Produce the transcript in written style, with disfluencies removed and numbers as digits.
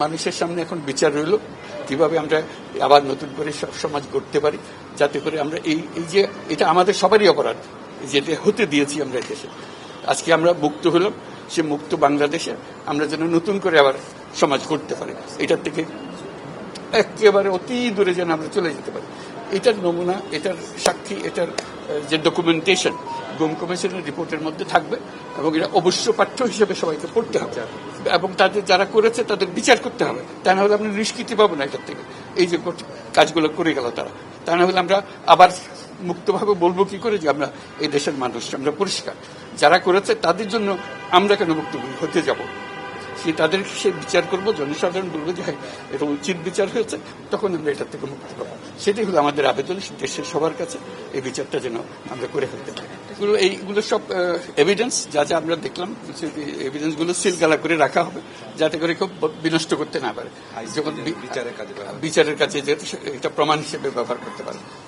মানুষের সামনে এখন বিচার রইল কিভাবে আমরা আবার নতুন করে সব সমাজ গড়তে পারি, যাতে করে আমরা এই যে এটা আমাদের সবারই অপরাধ যেটা হতে দিয়েছি আমরা দেশে। আজকে আমরা মুক্ত হলাম, সে মুক্ত বাংলাদেশে আমরা যেন নতুন করে আবার সমাজ গড়তে পারি, এটার থেকে একেবারে অতি দূরে যেন আমরা চলে যেতে পারি। এটার নমুনা, এটার সাক্ষী, এটার যে ডকুমেন্টেশন গুম কমিশনের রিপোর্টের মধ্যে থাকবে এবং এটা অবশ্য পাঠ্য হিসেবে সবাইকে পড়তে হবে এবং তাদের যারা করেছে তাদের বিচার করতে হবে। তা না হলে আমরা নিষ্কৃতি পাবো না এটার থেকে, এই যে কাজগুলো করে গেল তারা। তা না হলে আমরা আবার মুক্তভাবে বলবো কি করে যে আমরা এই দেশের মানুষ, আমরা পরিষ্কার। যারা করেছে তাদের জন্য আমরা কেন মুক্ত হতে যাব? তাদের সে বিচার করবো, জনসাধারণ বলবো যে হ্যাঁ এটা উচিত বিচার হয়েছে, তখন আমরা এটার থেকে মুক্তি পাবো। সেটাই হলো আমাদের আবেদন দেশের সবার কাছে, এই বিচারটা যেন আমরা করে ফেলতে পারি। এইগুলো সব এভিডেন্স, যা যা আমরা দেখলাম, এভিডেন্সগুলো সিলগালা করে রাখা হবে যাতে করে কেউ বিনষ্ট করতে না পারে, যখন বিচারের কাজে যেহেতু এটা প্রমাণ হিসেবে ব্যবহার করতে পারে।